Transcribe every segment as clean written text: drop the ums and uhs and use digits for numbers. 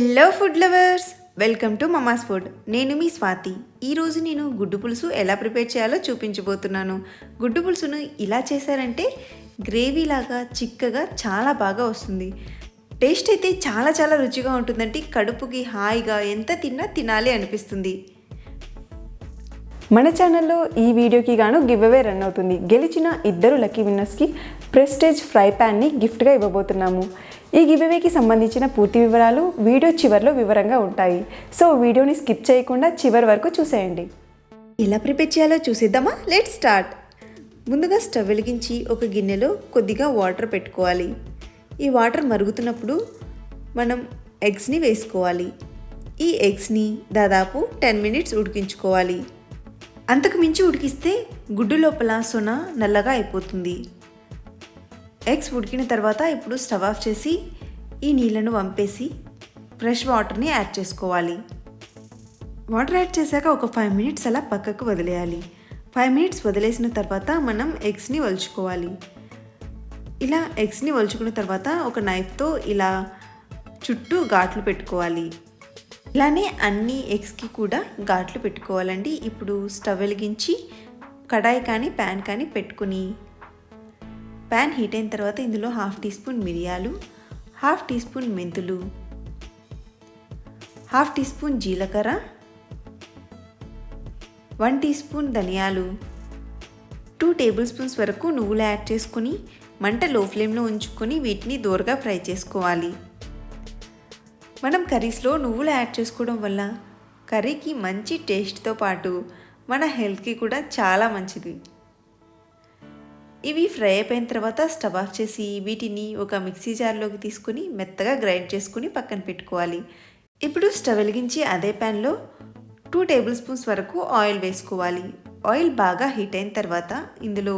Hello food lovers, welcome to Mama's food. నేను మీ స్వాతి. ఈరోజు నేను గుడ్డు పులుసు ఎలా ప్రిపేర్ చేయాలో చూపించబోతున్నాను. గుడ్డు పులుసును ఇలా చేశారంటే గ్రేవీ లాగా చిక్కగా చాలా బాగా వస్తుంది. టేస్ట్ అయితే చాలా చాలా రుచిగా ఉంటుందంటే కడుపుకి హాయిగా ఎంత తిన్నా తినాలి అనిపిస్తుంది. మన ఛానల్లో ఈ వీడియోకి గాను గివ్ అవే రన్ అవుతుంది. గెలిచిన 2 లక్కీ విన్నర్స్కి ప్రెస్టేజ్ ఫ్రై ప్యాన్ని గిఫ్ట్గా ఇవ్వబోతున్నాము. ఈ గివ్ అవేకి సంబంధించిన పూర్తి వివరాలు వీడియో చివరిలో వివరంగా ఉంటాయి. సో వీడియోని స్కిప్ చేయకుండా చివరి వరకు చూసేయండి. ఎలా ప్రిపేర్ చేయాలో చూసేద్దామా? Let's start. ముందుగా స్టవ్ వెలిగించి ఒక గిన్నెలో కొద్దిగా వాటర్ పెట్టుకోవాలి. ఈ వాటర్ మరుగుతున్నప్పుడు మనం ఎగ్స్ని వేసుకోవాలి. ఈ ఎగ్స్ని దాదాపు 10 మినిట్స్ ఉడికించుకోవాలి. అంతకు మించి ఉడికిస్తే గుడ్డు లోపల సొన నల్లగా అయిపోతుంది. ఎగ్స్ ఉడికిన తర్వాత ఇప్పుడు స్టవ్ ఆఫ్ చేసి ఈ నీళ్ళను వంపేసి ఫ్రెష్ వాటర్ని యాడ్ చేసుకోవాలి. వాటర్ యాడ్ చేశాక ఒక 5 మినిట్స్ అలా పక్కకు వదిలేయాలి. 5 మినిట్స్ వదిలేసిన తర్వాత మనం ఎగ్స్ని వలుచుకోవాలి. ఇలా ఎగ్స్ని వలుచుకున్న తర్వాత ఒక నైఫ్తో ఇలా చుట్టూ ఘాట్లు పెట్టుకోవాలి. ఇలానే అన్ని ఎగ్స్కి కూడా ఘాట్లు పెట్టుకోవాలండి. ఇప్పుడు స్టవ్ వెలిగించి కడాయి కానీ ప్యాన్ కానీ పెట్టుకుని ప్యాన్ హీట్ అయిన తర్వాత ఇందులో 1/2 టీ స్పూన్ మిరియాలు, 1/2 టీ స్పూన్ మెంతులు, 1/2 టీ స్పూన్ జీలకర్ర, 1 టీ స్పూన్ ధనియాలు, 2 టేబుల్ స్పూన్స్ వరకు నువ్వులు యాడ్ చేసుకొని మంట లో ఫ్లేమ్లో ఉంచుకొని వీటిని దోరగా ఫ్రై చేసుకోవాలి. మనం కర్రీస్లో నువ్వులు యాడ్ చేసుకోవడం వల్ల కర్రీకి మంచి టేస్ట్తో పాటు మన హెల్త్కి కూడా చాలా మంచిది. ఇవి ఫ్రై అయిపోయిన తర్వాత స్టవ్ ఆఫ్ చేసి వీటిని ఒక మిక్సీ జార్లోకి తీసుకుని మెత్తగా గ్రైండ్ చేసుకుని పక్కన పెట్టుకోవాలి. ఇప్పుడు స్టవ్ వెలిగించి అదే ప్యాన్లో 2 టేబుల్ స్పూన్స్ వరకు ఆయిల్ వేసుకోవాలి. ఆయిల్ బాగా హీట్ అయిన తర్వాత ఇందులో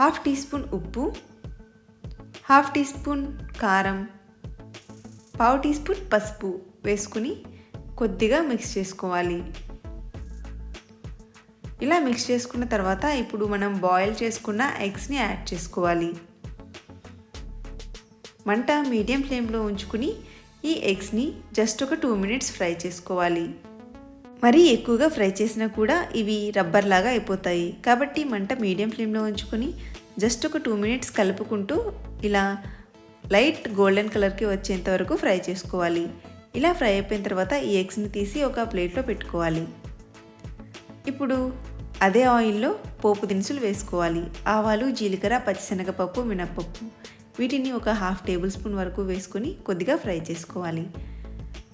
1/2 టీ స్పూన్ ఉప్పు, 1/2 టీ స్పూన్ కారం, 1/2 టీ స్పూన్ పసుపు వేసుకుని కొద్దిగా మిక్స్ చేసుకోవాలి. ఇలా మిక్స్ చేసుకున్న తర్వాత ఇప్పుడు మనం బాయిల్ చేసుకున్న ఎగ్స్ని యాడ్ చేసుకోవాలి. మంట మీడియం ఫ్లేమ్లో ఉంచుకుని ఈ ఎగ్స్ని జస్ట్ ఒక 2 మినిట్స్ ఫ్రై చేసుకోవాలి. మరీ ఎక్కువగా ఫ్రై చేసినా కూడా ఇవి రబ్బర్ లాగా అయిపోతాయి. కాబట్టి మంట మీడియం ఫ్లేమ్లో ఉంచుకొని జస్ట్ ఒక 2 మినిట్స్ కలుపుకుంటూ ఇలా లైట్ గోల్డెన్ కలర్కి వచ్చేంత వరకు ఫ్రై చేసుకోవాలి. ఇలా ఫ్రై అయిపోయిన తర్వాత ఈ ఎగ్స్ని తీసి ఒక ప్లేట్లో పెట్టుకోవాలి. ఇప్పుడు అదే ఆయిల్లో పోపు దినుసులు వేసుకోవాలి. ఆవాలు, జీలకర్ర, పచ్చిశనగపప్పు, మినప్పప్పు వీటిని ఒక 1/2 టేబుల్ స్పూన్ వరకు వేసుకొని కొద్దిగా ఫ్రై చేసుకోవాలి.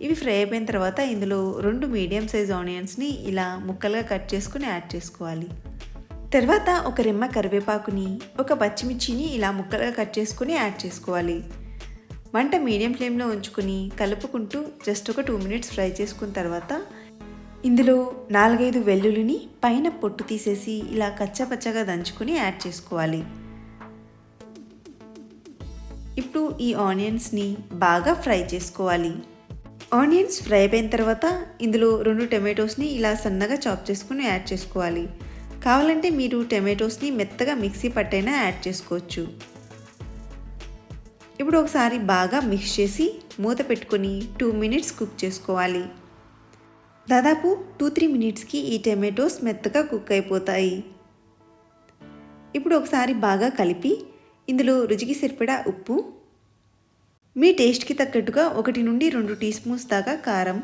ఇవి ఫ్రై అయిపోయిన తర్వాత ఇందులో 2 మీడియం సైజ్ ఆనియన్స్ని ఇలా ముక్కలుగా కట్ చేసుకుని యాడ్ చేసుకోవాలి. తర్వాత ఒక రెమ్మ కరివేపాకుని, ఒక పచ్చిమిర్చిని ఇలా ముక్కలుగా కట్ చేసుకుని యాడ్ చేసుకోవాలి. మంట మీడియం ఫ్లేమ్లో ఉంచుకొని కలుపుకుంటూ జస్ట్ ఒక 2 మినిట్స్ ఫ్రై చేసుకున్న తర్వాత ఇందులో 4-5 వెల్లుల్లిని పైన పొట్టు తీసేసి ఇలా కచ్చాపచ్చగా దంచుకొని యాడ్ చేసుకోవాలి. ఇప్పుడు ఈ ఆనియన్స్ని బాగా ఫ్రై చేసుకోవాలి. ఆనియన్స్ ఫ్రై అయిపోయిన తర్వాత ఇందులో 2 టమాటోస్ని ఇలా సన్నగా చాప్ చేసుకుని యాడ్ చేసుకోవాలి. కావాలంటే మీరు టమాటోస్ని మెత్తగా మిక్సీ పట్టైనా యాడ్ చేసుకోవచ్చు. ఇప్పుడు ఒకసారి బాగా మిక్స్ చేసి మూత పెట్టుకొని 2 మినిట్స్ కుక్ చేసుకోవాలి. దాదాపు 2-3 మినిట్స్కి ఈ టమాటోస్ మెత్తగా కుక్ అయిపోతాయి. ఇప్పుడు ఒకసారి బాగా కలిపి ఇందులో రుచికి సరిపడా ఉప్పు, మీ టేస్ట్కి తగ్గట్టుగా 1 నుండి 2 టీ స్పూన్స్ దాకా కారం,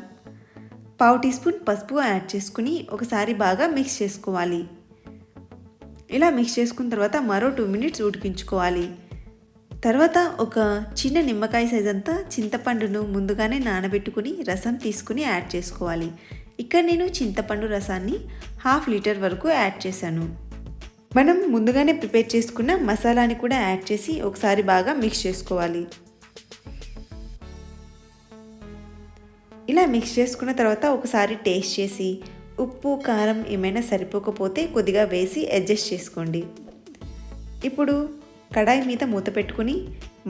1/2 టీ స్పూన్ పసుపు యాడ్ చేసుకుని ఒకసారి బాగా మిక్స్ చేసుకోవాలి. ఇలా మిక్స్ చేసుకున్న తర్వాత మరో 2 మినిట్స్ ఉడికించుకోవాలి. తర్వాత ఒక చిన్న నిమ్మకాయ సైజ్ అంతా చింతపండును ముందుగానే నానబెట్టుకుని రసం తీసుకుని యాడ్ చేసుకోవాలి. ఇక్కడ నేను చింతపండు రసాన్ని 1/2 లీటర్ వరకు యాడ్ చేశాను. మనం ముందుగానే ప్రిపేర్ చేసుకున్న మసాలాని కూడా యాడ్ చేసి ఒకసారి బాగా మిక్స్ చేసుకోవాలి. ఇలా మిక్స్ చేసుకున్న తర్వాత ఒకసారి టేస్ట్ చేసి ఉప్పు, కారం ఏమైనా సరిపోకపోతే కొద్దిగా వేసి అడ్జస్ట్ చేసుకోండి. ఇప్పుడు కడాయి మీద మూత పెట్టుకుని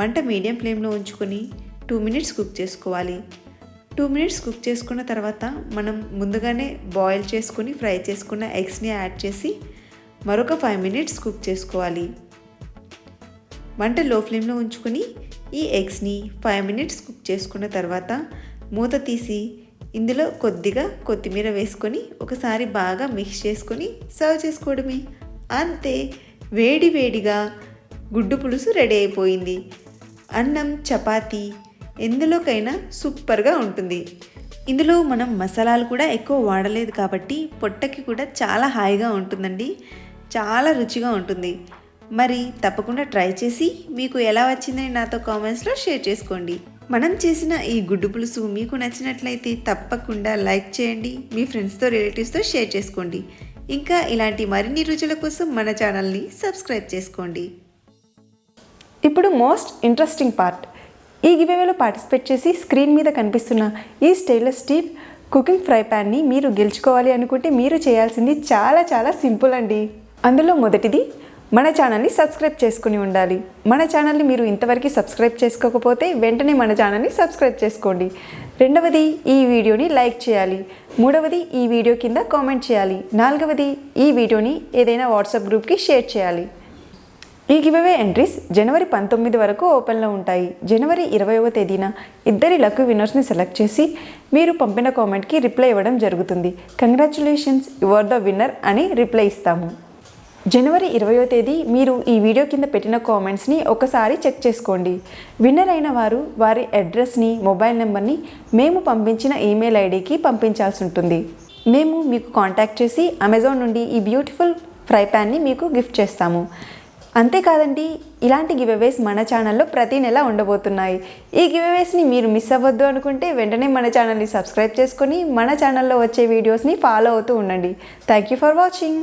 మంట మీడియం ఫ్లేమ్లో ఉంచుకొని 2 మినిట్స్ కుక్ చేసుకోవాలి. 2 మినిట్స్ కుక్ చేసుకున్న తర్వాత మనం ముందుగానే బాయిల్ చేసుకుని ఫ్రై చేసుకున్న ఎగ్స్ని యాడ్ చేసి మరొక 5 మినిట్స్ కుక్ చేసుకోవాలి. మంట లో ఫ్లేమ్లో ఉంచుకొని ఈ ఎగ్స్ని 5 మినిట్స్ కుక్ చేసుకున్న తర్వాత మూత తీసి ఇందులో కొద్దిగా కొత్తిమీర వేసుకొని ఒకసారి బాగా మిక్స్ చేసుకొని సర్వ్ చేసుకోవడమే. అంతే, వేడి వేడిగా గుడ్డు పులుసు రెడీ అయిపోయింది. అన్నం, చపాతీ ఎందులోకైనా సూపర్గా ఉంటుంది. ఇందులో మనం మసాలాలు కూడా ఎక్కువ వాడలేదు కాబట్టి పొట్టకి కూడా చాలా హాయిగా ఉంటుందండి. చాలా రుచిగా ఉంటుంది. మరి తప్పకుండా ట్రై చేసి మీకు ఎలా వచ్చిందని నాతో కామెంట్స్లో షేర్ చేసుకోండి. మనం చేసిన ఈ గుడ్డు పులుసు మీకు నచ్చినట్లయితే తప్పకుండా లైక్ చేయండి, మీ ఫ్రెండ్స్తో రిలేటివ్స్తో షేర్ చేసుకోండి. ఇంకా ఇలాంటి మరిన్ని రుచుల కోసం మన ఛానల్ని సబ్స్క్రైబ్ చేసుకోండి. ఇప్పుడు మోస్ట్ ఇంట్రెస్టింగ్ పార్ట్. ఈ గివేవేలో పార్టిసిపేట్ చేసి స్క్రీన్ మీద కనిపిస్తున్న ఈ స్టెయిన్లెస్ స్టీల్ కుకింగ్ ఫ్రై ప్యాన్ని మీరు గెలుచుకోవాలి అనుకుంటే మీరు చేయాల్సింది చాలా సింపుల్ అండి. అందులో మొదటిది మన ఛానల్ని సబ్స్క్రైబ్ చేసుకుని ఉండాలి. మన ఛానల్ని మీరు ఇంతవరకు సబ్స్క్రైబ్ చేసుకోకపోతే వెంటనే మన ఛానల్ని సబ్స్క్రైబ్ చేసుకోండి. రెండవది, ఈ వీడియోని లైక్ చేయాలి. మూడవది, ఈ వీడియో కింద కామెంట్ చేయాలి. నాలుగవది, ఈ వీడియోని ఏదైనా వాట్సాప్ గ్రూప్కి షేర్ చేయాలి. ఈ గివ్అవే ఎంట్రీస్ జనవరి 19 వరకు ఓపెన్లో ఉంటాయి. జనవరి 20వ తేదీన 2 లక్కీ విన్నర్స్ని సెలెక్ట్ చేసి మీరు పంపిన కామెంట్కి రిప్లై ఇవ్వడం జరుగుతుంది. Congratulations, you are the winner అని రిప్లై ఇస్తాము. జనవరి 20వ తేదీ మీరు ఈ వీడియో కింద పెట్టిన కామెంట్స్ని ఒకసారి చెక్ చేసుకోండి. విన్నర్ అయిన వారు వారి అడ్రస్ని, మొబైల్ నెంబర్ని మేము పంపించిన ఈమెయిల్ ఐడికి పంపించాల్సి ఉంటుంది. మేము మీకు కాంటాక్ట్ చేసి అమెజాన్ నుండి ఈ బ్యూటిఫుల్ ఫ్రై ప్యాన్ని మీకు గిఫ్ట్ చేస్తాము. అంతేకాదండి, ఇలాంటి గివ్అవేస్ మన ఛానల్లో ప్రతి నెల ఉండబోతున్నాయి. ఈ గివ్అవేస్ని మీరు మిస్ అవ్వద్దు అనుకుంటే వెంటనే మన ఛానల్ని సబ్స్క్రైబ్ చేసుకొని మన ఛానల్లో వచ్చే వీడియోస్ని ఫాలో అవుతూ ఉండండి. Thank you for watching.